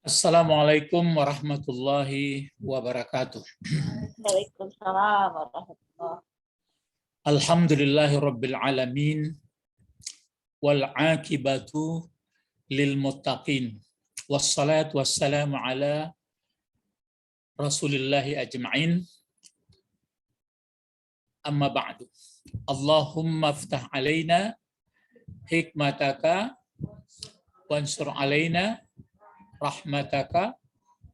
Assalamualaikum warahmatullahi wabarakatuh. Waalaikumsalam warahmatullahi. Alhamdulillahi rabbil alamin wal aqibatu lil muttaqin. Wassalatu wassalamu ala Rasulillahi ajma'in. Amma ba'du. Allahumma aftah alaina hikmataka wansur alaina rahmataka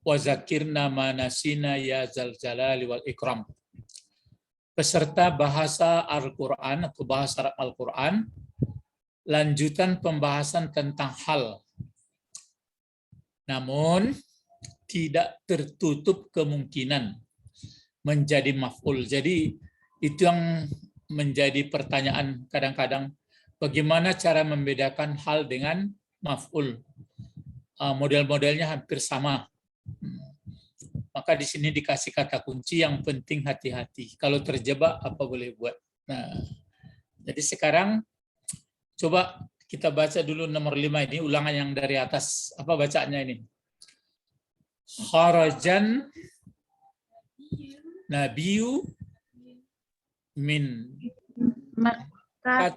wa zakirna ma nasina ya zal jalali wal ikram. Peserta bahasa Al-Quran atau bahasa Arab Al-Quran, lanjutan pembahasan tentang hal. Namun, tidak tertutup kemungkinan menjadi maf'ul. Jadi, itu yang menjadi pertanyaan kadang-kadang, bagaimana cara membedakan hal dengan maf'ul. Model-modelnya hampir sama. Maka di sini dikasih kata kunci yang penting hati-hati. Kalau terjebak apa boleh buat. Nah, jadi sekarang coba kita baca dulu nomor 5 ini, ulangan yang dari atas. Apa bacaannya ini? Kharajan Nabiyu min Makkah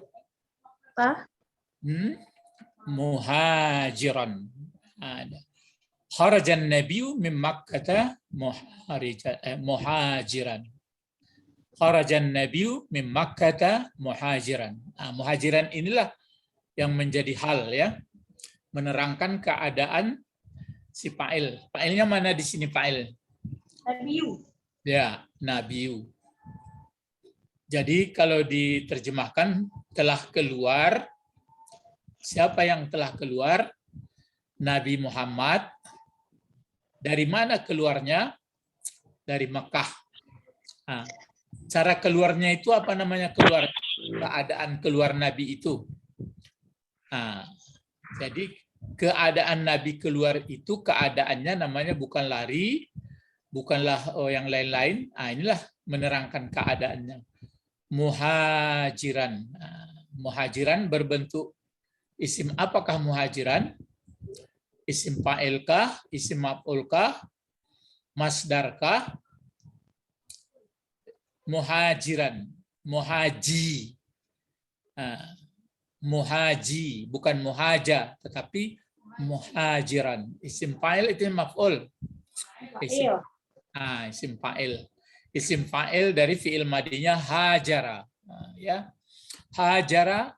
muhajiran. Ada. Kharajan Nabiyu min Makkah muhajiran. Kharajan Nabiyu min Makkah muhajiran. Muhajiran inilah yang menjadi hal ya, menerangkan keadaan si fa'il. Fa'ilnya mana di sini fa'il? Nabiyu. Ya, Nabiyu. Jadi kalau diterjemahkan telah keluar, siapa yang telah keluar? Nabi Muhammad. Dari mana keluarnya? Dari Mekah. Nah, cara keluarnya itu apa namanya keluar? Keadaan keluar Nabi itu. Nah, jadi keadaan Nabi keluar itu keadaannya namanya bukan lari, bukanlah yang lain-lain. Nah, inilah menerangkan keadaannya. Muhajiran. Nah, muhajiran berbentuk isim. Apakah muhajiran? Isim fa'ilkah, isim maf'ulkah, masdarkah? Muhajiran, muhaji. Muhaji, bukan muhaja, tetapi muhajiran. Isim fa'il itu maf'ul. Isim fa'il. Isim fa'il dari fi'il madinya hajara. Ya. Hajara,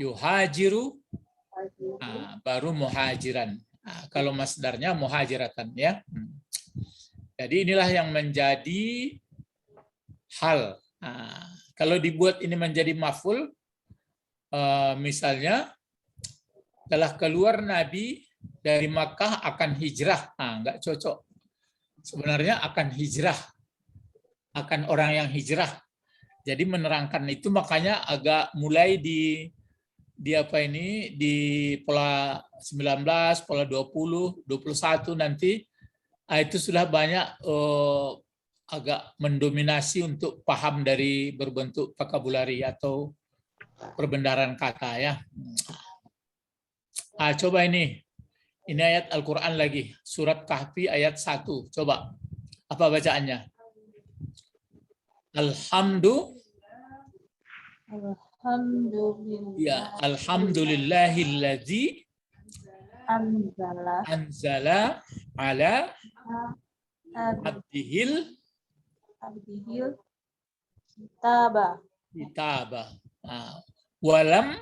yuhajiru, baru muhajiran. Kalau masdarnya muhajiratan ya. Jadi inilah yang menjadi hal. Kalau dibuat ini menjadi maf'ul, misalnya telah keluar Nabi dari Makkah akan hijrah. Enggak cocok. Sebenarnya akan hijrah. Akan orang yang hijrah. Jadi menerangkan itu makanya agak mulai di apa ini, di pola 19, pola 20, 21 nanti, itu sudah banyak agak mendominasi untuk paham dari berbentuk vocabulary atau perbendaharaan kata ya. Coba ini ayat Al-Quran lagi, surat Kahfi ayat 1. Coba, apa bacaannya? Alhamdulillahilladzi anzala ala abdihil kitaba walam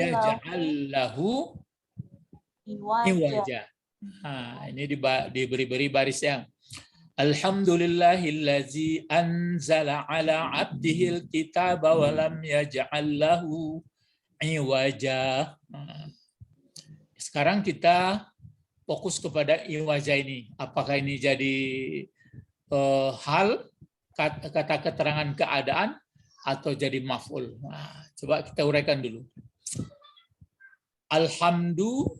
yaj'allahu iwaja. Ini diberi baris yang Alhamdulillahilladzi anzala ala abdihil kitaba walam yaj'allahu iwaja. Sekarang kita fokus kepada iwaja ini. Apakah ini jadi hal, kata keterangan keadaan, atau jadi maf'ul? Coba kita uraikan dulu. Alhamdu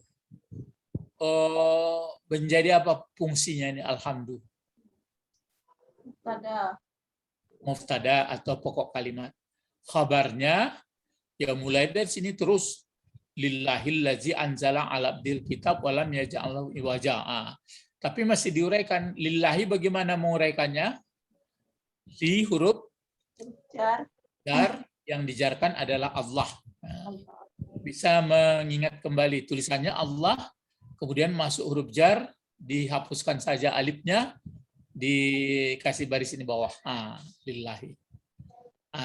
menjadi apa fungsinya ini alhamdu? Mubtada atau pokok kalimat. Khabarnya ya mulai dari sini terus lillahillazi anzala 'ala abdil kitab wa lam yaj'al lahu iwaja. Tapi masih diuraikan lillahi, bagaimana menguraikannya? Di huruf Jar. jar, yang dijarkan adalah Allah. Bisa mengingat kembali tulisannya Allah, kemudian masuk huruf jar, dihapuskan saja alifnya, dikasih baris ini bawah. Lillahi.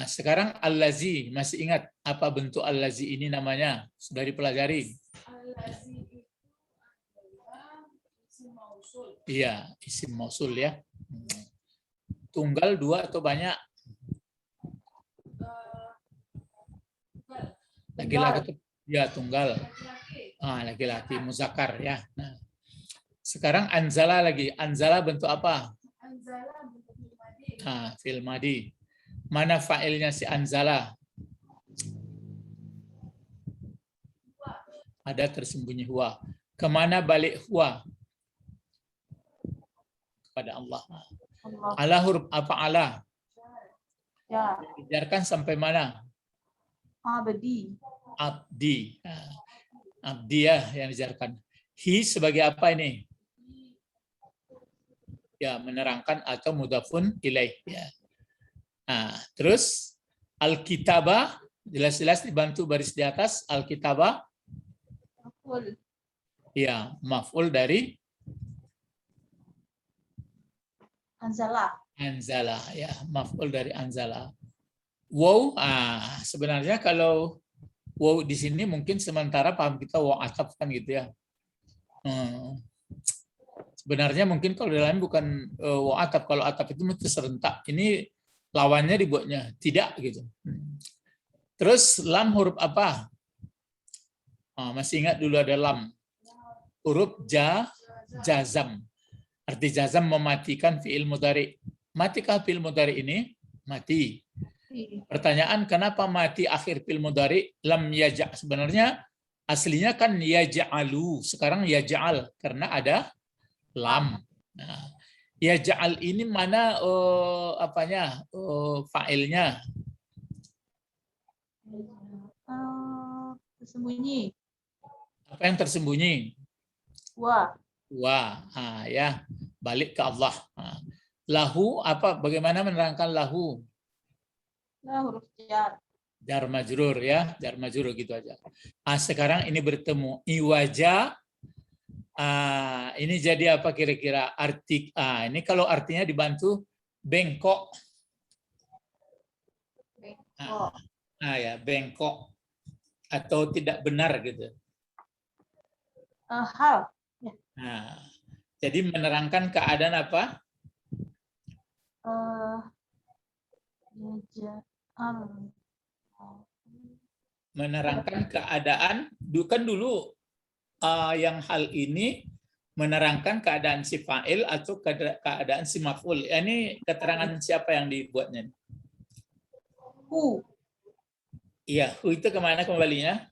Sekarang allazi, masih ingat apa bentuk allazi ini namanya? Sudah dipelajari? Allazi itu adalah isim mausul. Iya, isim mausul ya. Tunggal, dua atau banyak? Laki-laki. Ya, tunggal. Laki-laki, muzakkar ya. Nah, sekarang anzala lagi. Anzala bentuk apa? Anzala bentuk fi'il madi. Fi'il madi. Mana fa'ilnya si anzala? Ada tersembunyi huwa. Kemana balik huwa? Kepada Allah. Allah. Ala huruf apa ala? Ya. Dijarkan sampai mana? Abdi. Abdi. Abdi ya yang dijarkan. Hi sebagai apa ini? Ya, menerangkan atau mudhafun ilaih. Ya. Terus Alkitabah, jelas-jelas dibantu baris di atas. Alkitabah, Maf'ul. ya, maf'ul dari Anzala. anzala, ya, maf'ul dari anzala. Wow, sebenarnya kalau wow di sini mungkin sementara paham kita wow atap kan gitu ya. Sebenarnya mungkin kalau di lain bukan wow atap, kalau atap itu mesti serentak. Ini lawannya dibuatnya tidak gitu. Terus lam huruf apa? Masih ingat dulu ada lam. Huruf jazam. Arti jazam mematikan fi'il mudhari. Matikah fi'il mudhari ini? Mati. Pertanyaan, kenapa mati akhir fi'il mudhari? Lam yaja'. Sebenarnya aslinya kan yaja'alu. Sekarang yaja'al karena ada lam. Yaja'al ini mana fa'ilnya? Tersembunyi. Apa yang tersembunyi? Wa. Ya, balik ke Allah. Lahu apa? Bagaimana menerangkan lahu? Lah huruf jar. Jar majrur ya, jar majrur gitu aja. Sekarang ini bertemu iwaja. Ini jadi apa kira-kira arti? Ini kalau artinya dibantu bengkok. Bengkok. Ya, bengkok atau tidak benar gitu. Hal. Jadi menerangkan keadaan apa? Menerangkan keadaan. Kan dulu yang hal ini menerangkan keadaan si fa'il atau keadaan si maf'ul. Ini keterangan siapa yang dibuatnya? Hu. Iya, hu itu kemana kembalinya?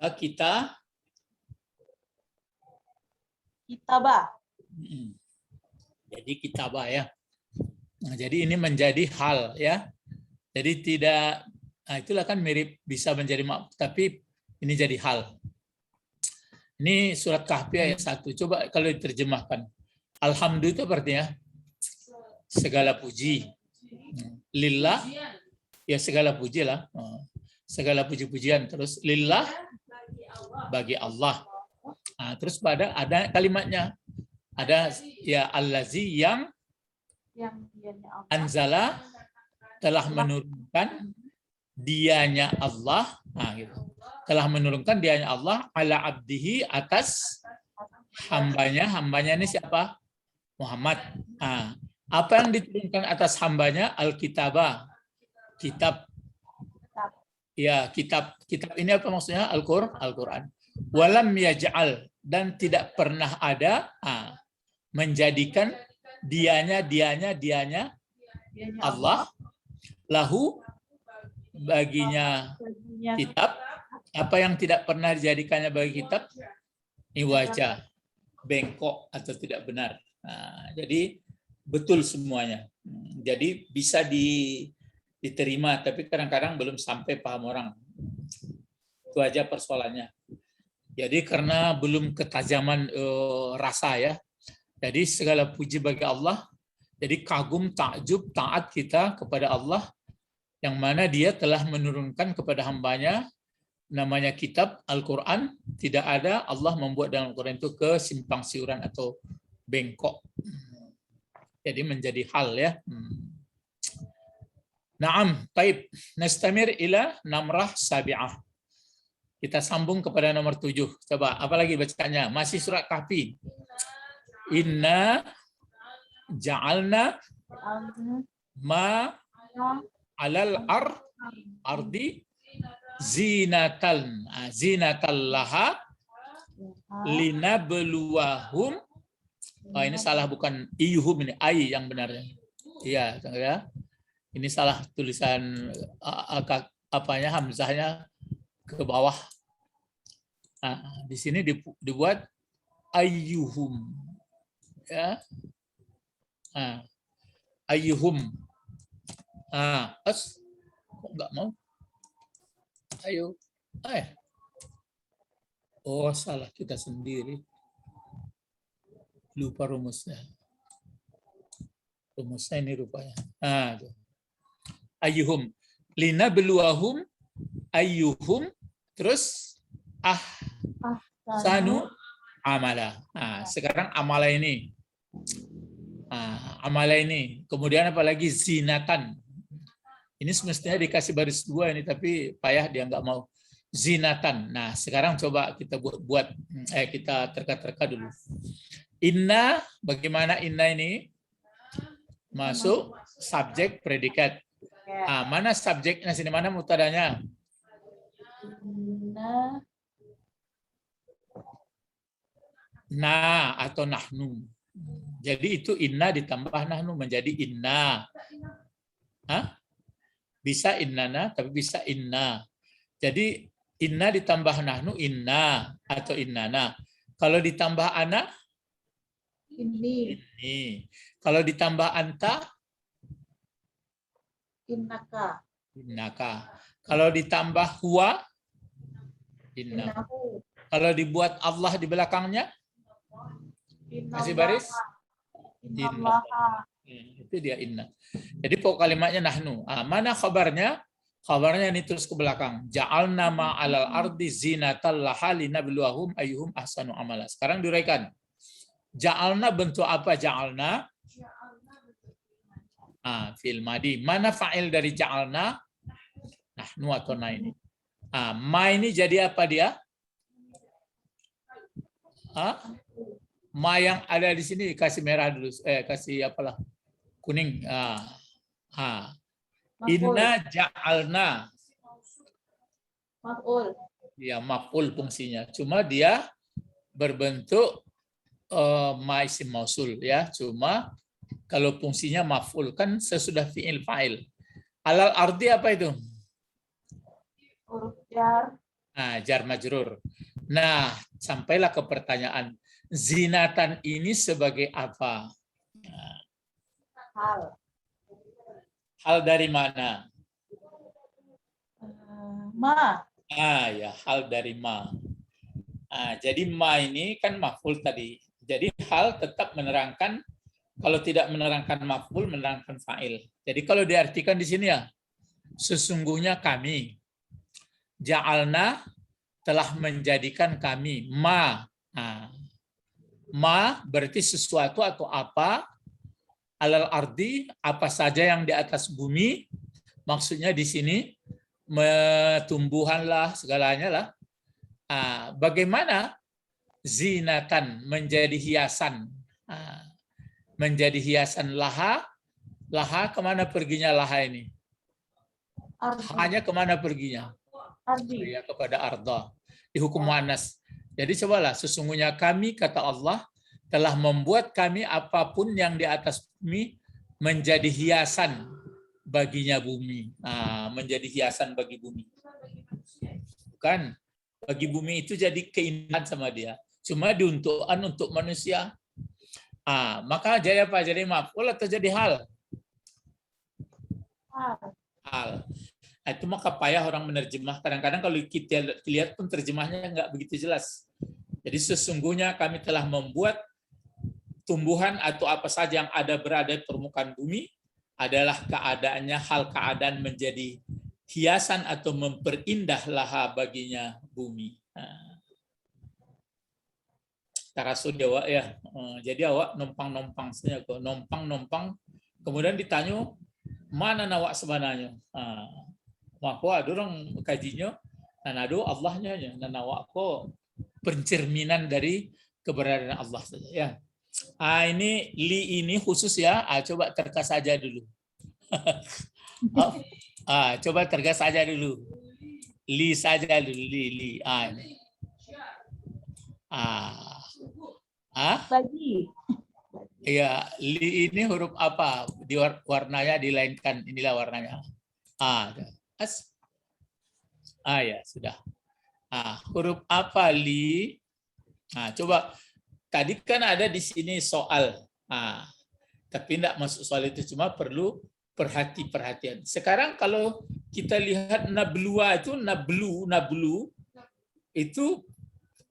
Ke Kitabah. Jadi kitabah ya. Jadi ini menjadi hal ya. Jadi tidak, itulah kan mirip bisa menjadi tapi ini jadi hal. Ini surat Kahfi ayat 1. Coba kalau diterjemahkan. Alhamdulillah itu artinya segala puji. Lillah, ya segala puji lah. Segala puji-pujian. Terus lillah, bagi Allah. Terus ada kalimatnya. Ada ya allazi yang anzala telah menurunkan dianya Allah, gitu. Telah menurunkan dianya Allah ala abdihi atas hambanya ini siapa? Muhammad. Apa yang diturunkan atas hambanya? Alkitabah, kitab. Ya, kitab ini apa maksudnya? Al-Quran. Walam yaj'al, dan tidak pernah ada menjadikan dianya Allah lahu baginya kitab. Apa yang tidak pernah dijadikannya bagi kitab? Iwaja, bengkok atau tidak benar. Jadi betul semuanya. Jadi bisa diterima, tapi kadang-kadang belum sampai paham orang. Itu aja persoalannya. Jadi karena belum ketajaman rasa ya. Jadi segala puji bagi Allah. Jadi kagum, takjub, taat kita kepada Allah yang mana Dia telah menurunkan kepada hambanya namanya kitab Al-Quran. Tidak ada Allah membuat dalam Al-Quran itu kesimpang siuran atau bengkok. Jadi menjadi hal ya. Naam, taib. Nastamir ila namrah sabi'ah. Kita sambung kepada nomor 7. Coba, apa lagi bacanya? Masih surat Kahfi. Inna ja'alna ma alal ardi zinatan. Zinatal laha linabluwahum. Oh, ini salah, bukan iyuhum, ini ai yang benarnya. Iya, ya. Ini salah tulisan apanya, hamzahnya ke bawah. Nah, di sini dibuat ayyuhum. Ya. Nah, ayyuhum. Kok enggak mau? Ayo. Oh, salah kita sendiri. Lupa rumusnya. Rumusnya ini rupanya. Ayyuhum. Linabluwahum ayyuhum, terus sanu amala. Sekarang amala ini. Amala ini. Kemudian apalagi zinatan. Ini semestinya dikasih baris 2 ini, tapi payah dia nggak mau. Zinatan. Nah, sekarang coba kita buat kita terka-terka dulu. Inna, bagaimana inna ini? Masuk subjek predikat. Mana subjeknya sini, mana mubtadanya? Na atau nahnu. Jadi itu inna ditambah nahnu menjadi inna. Bisa innana, tapi bisa inna. Jadi inna ditambah nahnu inna atau innana. Kalau ditambah ana, ini. Kalau ditambah anta, innaka. Innaka. Kalau ditambah huwa, innahu. Kalau dibuat Allah di belakangnya, masih baris? Innallaha. Itu dia inna. Jadi pokok kalimatnya nahnu. Mana khabarnya? Khabarnya ini terus ke belakang. Ja'alna ma'alal ardi zinatal laha linabluwahum ayyuhum ahsanu amala. Sekarang diuraikan. Ja'alna bentuk apa ja'alna? Fil madi. Mana fa'il dari ja'alna? Nahnu atau na ini. Ma ini jadi apa dia? Ma yang ada di sini kasih merah dulu. Kasih apalah? Kuning. Inna ja'alna. Maf'ul. Ya, maf'ul fungsinya. Cuma dia berbentuk ma isim mausul ya. Cuma kalau fungsinya maf'ul kan sesudah fi'il fa'il. Alal ardi apa itu? Huruf jar. Jar majrur. Nah, sampailah ke pertanyaan. Zinatan ini sebagai apa? Hal. Hal dari mana? Ma. Ya, hal dari ma. Jadi ma ini kan maf'ul tadi. Jadi hal tetap menerangkan, kalau tidak menerangkan maf'ul, menerangkan fa'il. Jadi kalau diartikan di sini ya, sesungguhnya kami. Ja'alna telah menjadikan kami. Ma. Ma berarti sesuatu atau apa. Alal ardi, apa saja yang di atas bumi. Maksudnya di sini tumbuhan lah, segalanya lah. Bagaimana zinatan menjadi hiasan. Menjadi hiasan laha. Laha kemana perginya laha ini? Hanya kemana perginya? Ardi. Ya, kepada arda. Di hukum muannas. Jadi cobalah, sesungguhnya kami, kata Allah, telah membuat kami apapun yang di atas bumi menjadi hiasan baginya bumi. Menjadi hiasan bagi bumi. Bukan. Bagi bumi itu jadi keindahan sama dia. Cuma diuntukkan untuk manusia. Maka jadi apa? Jadi maf'ul atau jadi hal? Hal. hal. Nah, itu maka payah orang menerjemah. Kadang-kadang kalau kita lihat pun terjemahnya nggak begitu jelas. Jadi sesungguhnya kami telah membuat tumbuhan atau apa saja yang ada berada di permukaan bumi adalah keadaannya, hal keadaan menjadi hiasan atau memperindah laha baginya bumi. Taraso Jawa ya. Jadi awak nompang-nompang saja kok, nompang-nompang. Kemudian ditanya mana nawak sebenarnya. Maka ada orang kajinya, nanado Allahnya ya, nawak kok pencerminan dari keberadaan Allah saja ya. Ini li ini khusus ya. Coba terka saja dulu. Coba terka saja dulu. Li saja dulu li. Ini. Bagi. Ya, li ini huruf apa? Di warnanya dilainkan. Inilah warnanya. Ya sudah. Huruf apa li? Coba tadi kan ada di sini soal. Tapi tidak masuk soal itu, cuma perlu perhatian. Sekarang kalau kita lihat nablua itu nablu itu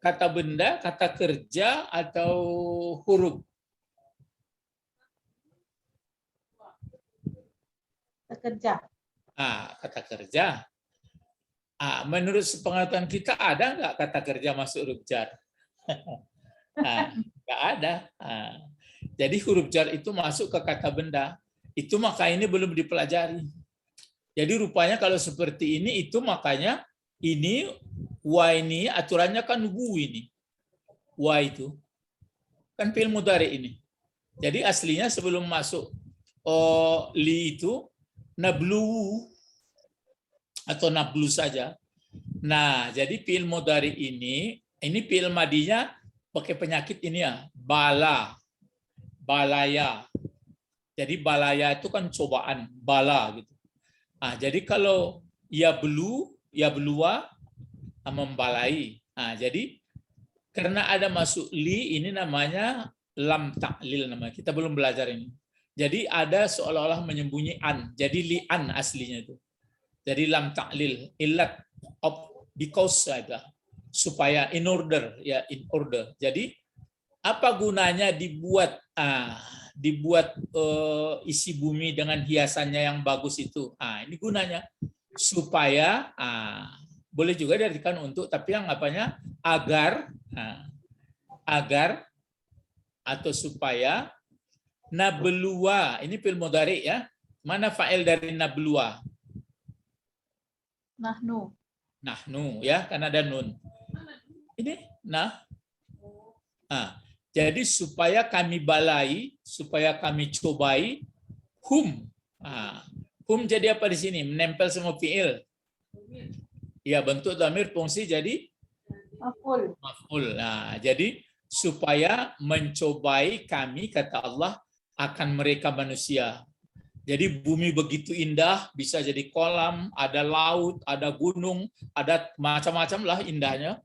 kata benda, kata kerja atau huruf? Kerja. Kata kerja. Menurut sepengetahuan kita ada nggak kata kerja masuk huruf jar? Nggak ada. Jadi huruf jar itu masuk ke kata benda. Itu maka ini belum dipelajari. Jadi rupanya kalau seperti ini, itu makanya ini wa ini aturannya kan wu ini. Wa itu kan fi'il mudhari ini. Jadi aslinya sebelum masuk li itu nablu atau nablu saja. Nah, jadi fi'il mudhari ini fi'il madinya pakai penyakit ini ya, balaya. Jadi balaya itu kan cobaan, bala gitu. Jadi kalau ya belua membalai. Jadi karena ada masuk li, ini namanya lam ta'lil namanya. Kita belum belajar ini. Jadi ada seolah-olah menyembunyi an. Jadi li'an aslinya itu. Jadi lam ta'lil, illat of because saja. Supaya in order, ya in order. Jadi apa gunanya dibuat isi bumi dengan hiasannya yang bagus itu? Ini gunanya supaya boleh juga diartikan untuk, tapi yang apanya agar atau supaya nablua. Ini fi'il mudhari ya. Mana fa'il dari nablua? Nahnu ya, karena ada nun. Ini jadi supaya kami balai, supaya kami cobai hum. Hum jadi apa di sini? Menempel semua fi'il. Ya, bentuk dhamir fungsi jadi Maf'ul. Jadi supaya mencobai kami, kata Allah, akan mereka manusia. Jadi bumi begitu indah, bisa jadi kolam, ada laut, ada gunung, ada macam-macam lah indahnya.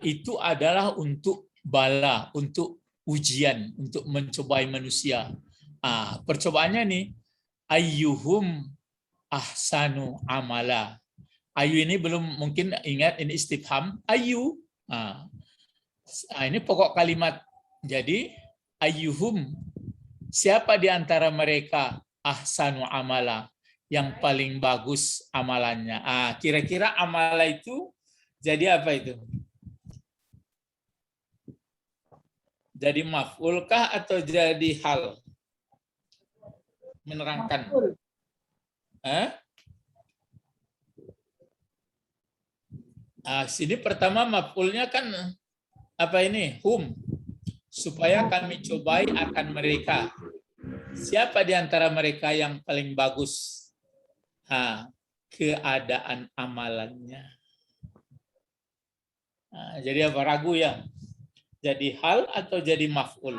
Itu adalah untuk bala, untuk ujian, untuk mencobai manusia. Percobaannya nih, ayyuhum ahsanu amala. Ayu ini belum mungkin ingat, ini istifham. Ayu. Ini pokok kalimat. Jadi ayyuhum, siapa di antara mereka ahsanu amala, yang paling bagus amalannya. Kira-kira amala itu jadi apa itu? Jadi maf'ul kah atau jadi hal? Menerangkan. Sini pertama maf'ulnya kan apa ini? Hum. Supaya kami cobai akan mereka. Siapa di antara mereka yang paling bagus keadaan amalannya? Jadi apa, ragu ya? Jadi hal atau jadi maf'ul?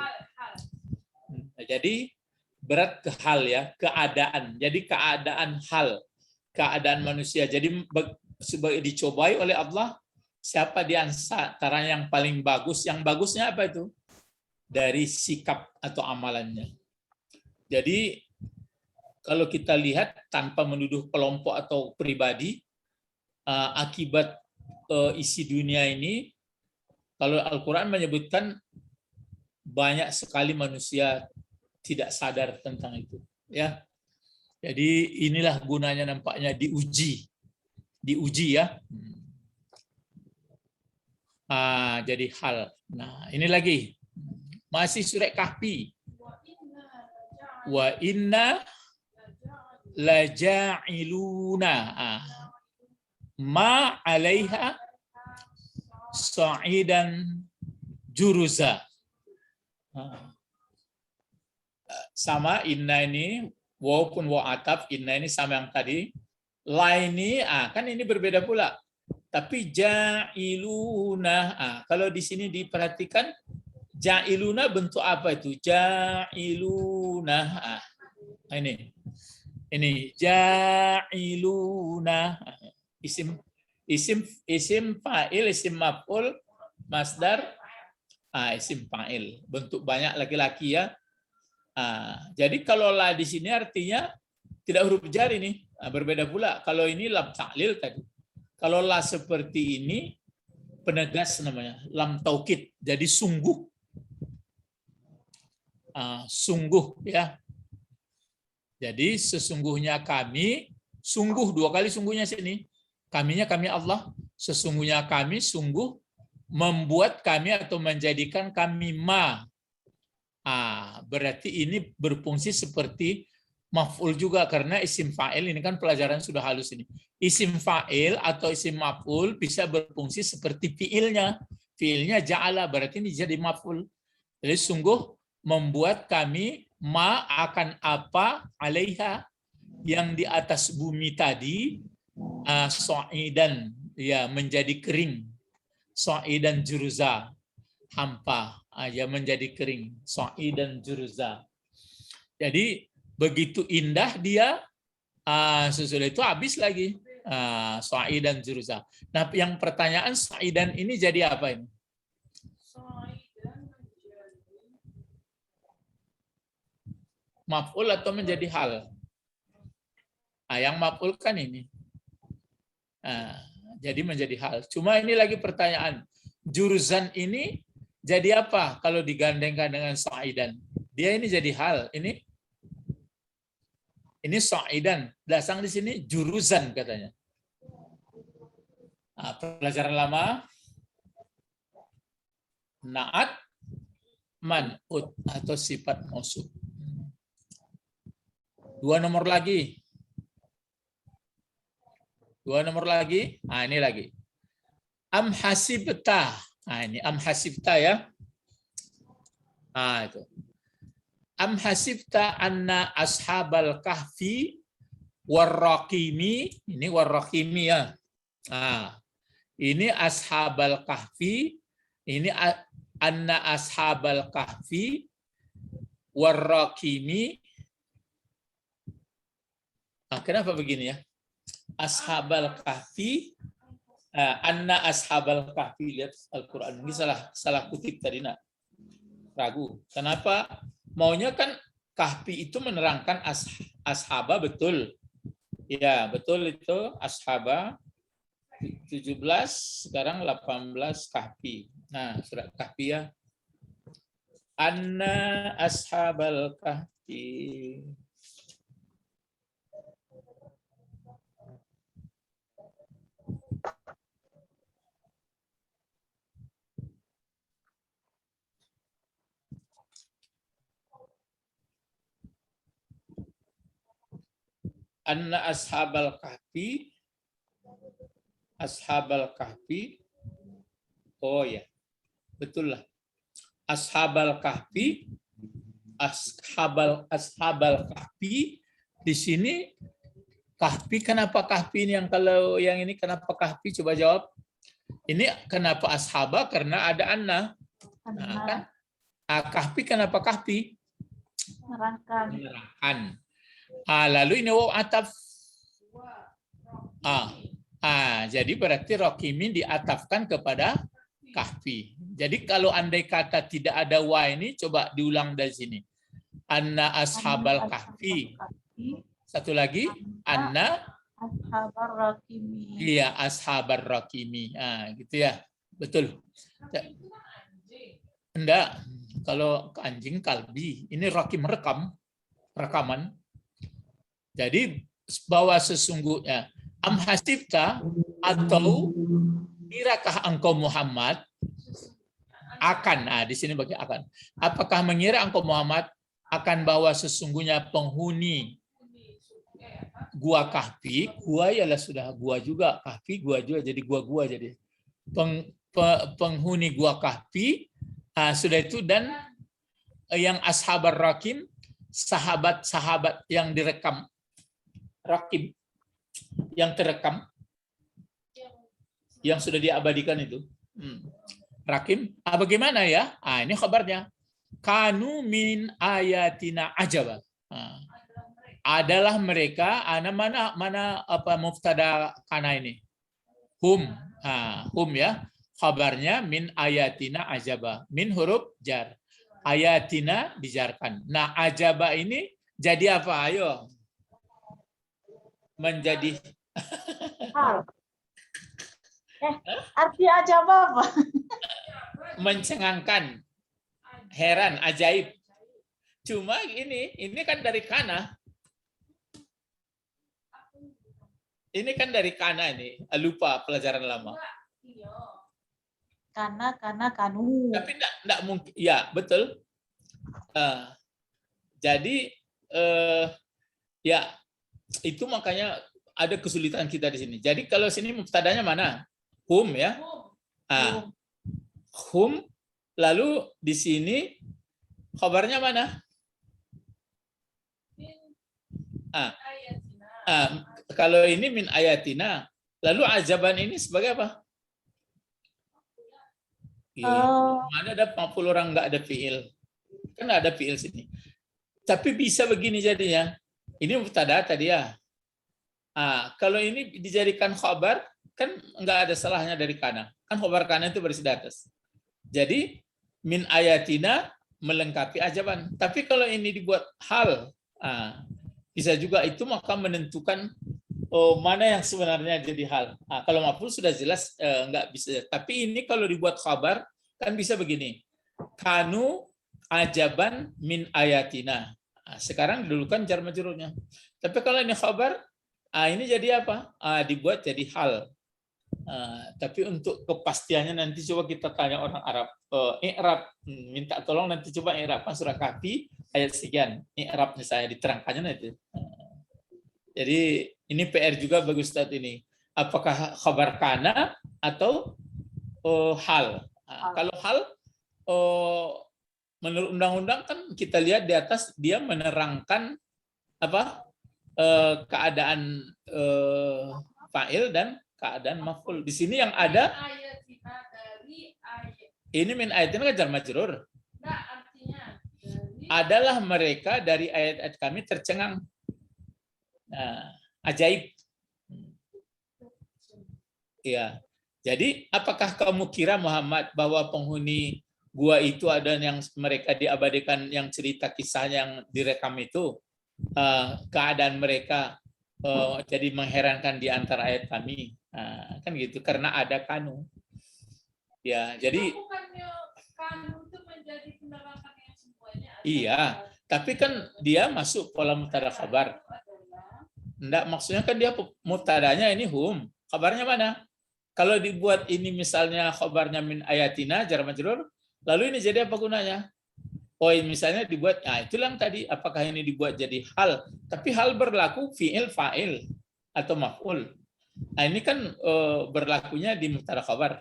Jadi berat ke hal ya, keadaan. Jadi keadaan hal, keadaan manusia. Jadi sebagai dicobai oleh Allah, siapa di antara yang paling bagus? Yang bagusnya apa itu? Dari sikap atau amalannya. Jadi kalau kita lihat tanpa menuduh kelompok atau pribadi, akibat isi dunia ini, kalau Al-Quran menyebutkan banyak sekali manusia tidak sadar tentang itu, ya. Jadi inilah gunanya nampaknya diuji ya. Jadi hal. Nah, ini lagi masih surat Kahfi. Wa inna laja'iluna ma 'alaiha sa'idan juruza. Sama inna ini walaupun wa ataf, inna ini sama yang tadi. La ini kan ini berbeda pula. Tapi ja'iluna, kalau di sini diperhatikan ja'iluna bentuk apa itu? Ja'iluna. Ini ja'iluna, isim fa'il, isim maf'ul, masdar, isim fa'il, bentuk banyak laki-laki ya. Jadi kalau la di sini artinya tidak huruf jar ini, berbeda pula. Kalau ini lam ta'lil tadi. Kalau la seperti ini penegas namanya, lam taukid. Jadi sungguh, sungguh ya. Jadi sesungguhnya kami, sungguh dua kali sungguhnya sini. Kaminya kami Allah, sesungguhnya kami sungguh membuat kami atau menjadikan kami ma. Berarti ini berfungsi seperti maf'ul juga karena isim fa'il ini kan pelajaran sudah halus ini. Isim fa'il atau isim maf'ul bisa berfungsi seperti fi'ilnya. Fi'ilnya ja'ala berarti ini jadi maf'ul. Jadi sungguh membuat kami ma akan apa 'alaiha yang di atas bumi tadi sa'idan ya menjadi kering. Sa'idan juruza hampa aja menjadi kering. Sa'idan juruza. Jadi begitu indah dia, sesudah itu habis lagi. Sa'idan juruza. Nah, yang pertanyaan sa'idan ini jadi apa ini? Maf'ul atau menjadi hal? Yang maf'ul kan ini. Jadi menjadi hal. Cuma ini lagi pertanyaan. Juruzan ini jadi apa kalau digandengkan dengan sa'idan? Dia ini jadi hal. Ini sa'idan. Dasang di sini juruzan katanya. Pelajaran lama. Na'at man'ut atau sifat mausuf. Dua nomor lagi. Ini lagi. Am hasibta. Ini am hasibta ya. Itu. Am hasibta anna ashabal kahfi warraqimi. Ini warraqimi ya. Ini ashabal kahfi. Ini anna ashabal kahfi warraqimi. Kenapa begini ya? Ashabal kahfi, anna ashabal kahfi, lihat Al-Quran ini salah kutip tadi nak, ragu. Kenapa? Maunya kan kahfi itu menerangkan ashaba, betul. Ya, betul itu ashaba 17, sekarang 18 kahfi. Nah, surat kahfi ya. Anna ashabal kahfi. Anna ashabal kahfi, oh ya, betul lah. Ashabal kahfi di sini kahfi, kenapa kahfi ini yang kalau yang ini kenapa kahfi, coba jawab. Ini kenapa ashaba karena ada anna. Kan? Kahfi kenapa kahfi? Menerangkan. Lalu ini waw ataf. Jadi berarti rokimin diatafkan kepada kahfi. Jadi kalau andai kata tidak ada wa ini, coba diulang dari sini. Anna ashabal kahfi Satu lagi, anna, Ashabar rakimi. iya, ashabar rakimi. Nah, gitu ya. Betul. Tapi itu kan anjing. Enggak, kalau anjing kalbi, ini rakim rekaman. Jadi bahwa sesungguhnya am hasibta atau kirakah engkau Muhammad akan, nah di sini bagi akan. Apakah mengira engkau Muhammad akan bahwa sesungguhnya penghuni gua Kahfi, gua ialah sudah gua juga, Kahfi gua juga, jadi gua jadi penghuni gua Kahfi, sudah itu, dan yang ashabar rakim, sahabat-sahabat yang direkam, rakim yang terekam, yang sudah diabadikan itu. Rakim, bagaimana ya? Ini kabarnya. Kanu min ayatina ajaba. Adalah mereka, mana apa mubtada kana ini? Hum. Hum ya. Kabarnya min ayatina ajaba. Min huruf jar. Ayatina dijarkan. Nah, ajaba ini jadi apa? Ayo. Menjadi Hal. Arti aja apa? mencengangkan, heran, ajaib. Cuma ini kan dari kana. Ini kan dari kana ini. Lupa pelajaran lama. Karena kanu. Tapi enggak mungkin. Ya, betul. Jadi ya itu makanya ada kesulitan kita di sini. Jadi kalau sini mubtadanya mana? Hum ya. Hum, lalu di sini kabarnya mana? Kalau ini min ayatina, lalu ajaban ini sebagai apa? Mana ada 50 orang nggak ada fiil? Kan ada fiil sini. Tapi bisa begini jadinya. Ini mubtada tadi ya. Kalau ini dijadikan khabar, kan nggak ada salahnya dari kana. Kan khabar kana itu berisi di atas. Jadi min ayatina melengkapi ajaban. Tapi kalau ini dibuat hal, bisa juga itu maka menentukan mana yang sebenarnya jadi hal. Kalau maf'ul sudah jelas nggak bisa. Tapi ini kalau dibuat khabar kan bisa begini. Kanu ajaban min ayatina. Sekarang dulu kan jar majrurnya. Tapi kalau ini khabar, ini jadi apa? Dibuat jadi hal. Tapi untuk kepastiannya nanti coba kita tanya orang Arab. I'rab, minta tolong nanti coba i'rab surah Kahfi ayat sekian. I'rabnya saya diterangkannya nanti. Jadi ini PR juga bagus Ustaz ini. Apakah khabar kana atau hal? Kalau hal, menurut undang-undang kan kita lihat di atas dia menerangkan apa keadaan fa'il dan keadaan maf'ul. Di sini yang ada ini min ayatina kan jar majrur. Adalah mereka dari ayat-ayat kami tercengang. Ajaib. Ya. Jadi apakah kamu kira Muhammad bahwa penghuni gua itu ada yang mereka diabadikan, yang cerita kisahnya yang direkam itu keadaan mereka jadi mengherankan di antara ayat kami, kan gitu, karena ada kanu. Ya, jadi kanu itu menjadi penerangan yang semuanya. Iya, tapi kan dia masuk pola mubtada khabar. Enggak, maksudnya kan dia mubtadanya ini hum. Kabarnya mana? Kalau dibuat ini misalnya khabarnya min ayatina jar majrur, lalu ini jadi apa gunanya? Misalnya dibuat, itulah yang tadi, apakah ini dibuat jadi hal? Tapi hal berlaku fi'il fa'il atau maf'ul. Ini kan berlakunya di mubtada khabar.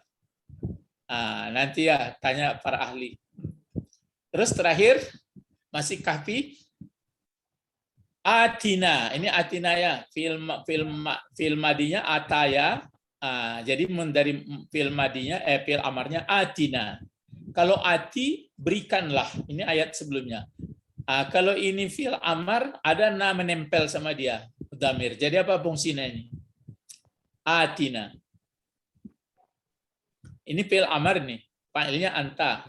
Nanti ya tanya para ahli. Terus terakhir masih Kahfi. Atina, ini atina ya, fi'il madinya ataya. Jadi dari fi'il madinya fi'il amarnya atina. Kalau ati, berikanlah. Ini ayat sebelumnya. Kalau ini fi'il amar, ada na menempel sama dia. Dhamir. Jadi apa fungsinya ini? Atina. Ini fi'il amar nih. Fa'ilnya anta.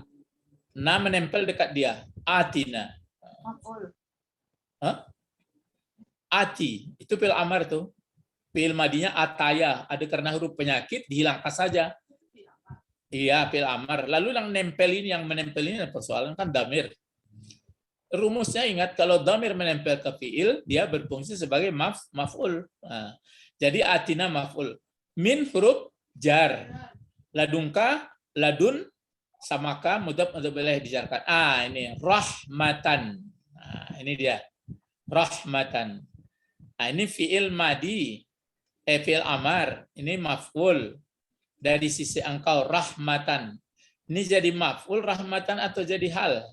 Na menempel dekat dia. Atina. Maf'ul. ati, itu fi'il amar tuh. Fi'il madinya ataya, ada karena huruf penyakit dihilangkan saja. Iya, fi'il amar. Lalu yang nempel ini, yang menempel ini persoalan kan damir. Rumusnya ingat, kalau damir menempel ke fi'il, dia berfungsi sebagai maf'ul. Nah, jadi atina maf'ul. Min huruf jar. Ladunka, ladun, samaka, mudhaf untuk ilaih dijarkan. Ini rahmatan. Nah, ini dia. Rahmatan. Nah, ini fi'il madi. Fi'il amar. Ini maf'ul. Dari sisi engkau, rahmatan. Ini jadi maf'ul, rahmatan, atau jadi hal?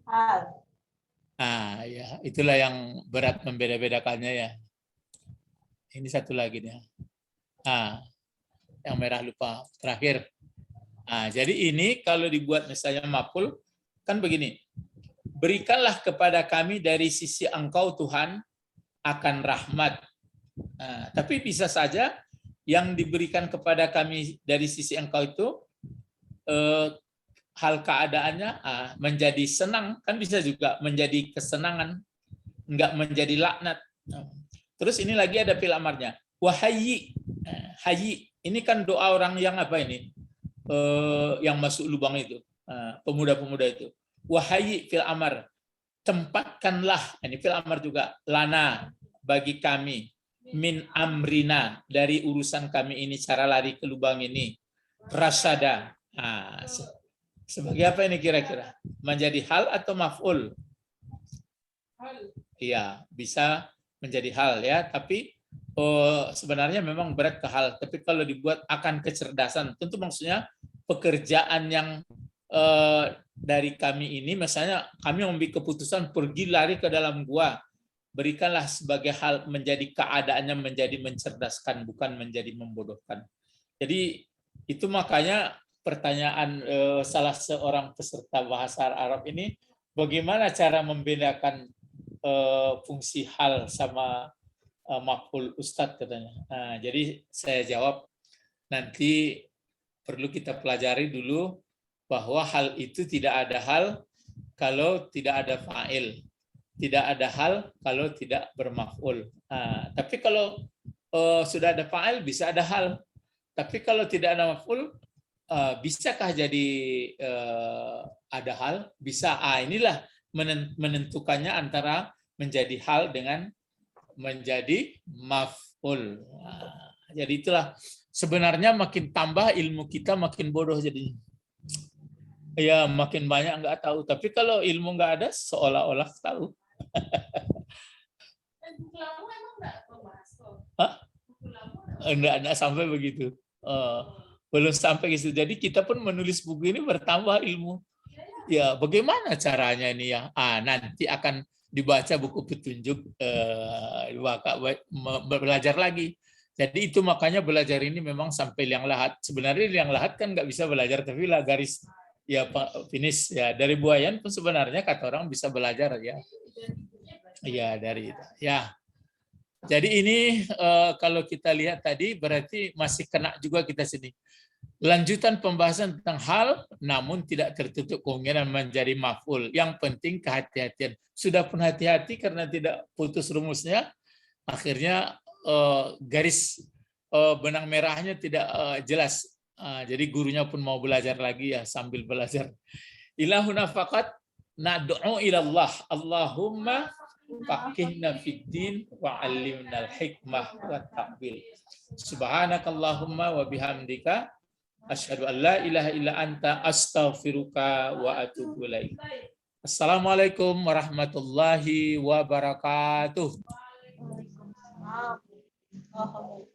Hal. Ya, itulah yang berat membeda-bedakannya ya. Ini satu lagi nih. Yang merah lupa terakhir. Jadi ini kalau dibuat misalnya maf'ul kan begini. Berikanlah kepada kami dari sisi engkau Tuhan akan rahmat. Tapi bisa saja yang diberikan kepada kami dari sisi engkau itu hal keadaannya menjadi senang, kan bisa juga menjadi kesenangan, enggak menjadi laknat. Terus ini lagi ada fi'il amarnya. Wahayyi. Hayyi. Ini kan doa orang yang apa ini? Yang masuk lubang itu. Pemuda-pemuda itu. Wahayyi fi'il amar. Tempatkanlah. Ini fi'il amar juga. Lana. Bagi kami. Min amrina. Dari urusan kami ini. Cara lari ke lubang ini. Rasada. Sebagai apa ini kira-kira? Menjadi hal atau maf'ul? Iya, bisa menjadi hal ya, tapi sebenarnya memang berat ke hal. Tapi kalau dibuat akan kecerdasan, tentu maksudnya pekerjaan yang dari kami ini, misalnya kami mengambil keputusan pergi lari ke dalam gua, berikanlah sebagai hal menjadi keadaannya menjadi mencerdaskan, bukan menjadi membodohkan. Jadi itu makanya pertanyaan salah seorang peserta bahasa Arab ini, bagaimana cara membedakan fungsi hal sama maf'ul Ustadz katanya. Jadi saya jawab, nanti perlu kita pelajari dulu bahwa hal itu tidak ada hal kalau tidak ada fa'il. Tidak ada hal kalau tidak bermaf'ul. Tapi kalau sudah ada fa'il bisa ada hal. Tapi kalau tidak ada maf'ul, bisakah jadi ada hal? Bisa. Inilah menentukannya antara menjadi hal dengan menjadi maf'ul. Jadi itulah sebenarnya makin tambah ilmu kita makin bodoh jadinya. Ya makin banyak nggak tahu. Tapi kalau ilmu nggak ada seolah-olah tahu. Enggak sampai begitu. Belum sampai gitu. Jadi kita pun menulis buku ini bertambah ilmu. Ya, bagaimana caranya ini ya? Nanti akan dibaca buku petunjuk, belajar lagi. Jadi itu makanya belajar ini memang sampai liang lahat. Sebenarnya liang lahat kan nggak bisa belajar, tapi lah garis ya finish ya. Dari buayan pun sebenarnya kata orang bisa belajar ya. Iya dari itu. Ya. Jadi ini kalau kita lihat tadi berarti masih kena juga kita sini. Lanjutan pembahasan tentang hal, namun tidak tertutup kemungkinan menjadi maf'ul. Yang penting kehati-hatian. Sudah pun hati-hati karena tidak putus rumusnya, akhirnya garis benang merahnya tidak jelas. Jadi gurunya pun mau belajar lagi ya sambil belajar. Ilahuna faqat nad'u ilallah. Allahumma faqihna fiddin wa 'allimnal hikmah wa ta'wil. Subhanakallahumma wa bihamdika asyhadu an la ilaha illa anta astaghfiruka wa atubu ilaik. Assalamualaikum warahmatullahi wabarakatuh. Waalaikumsalam.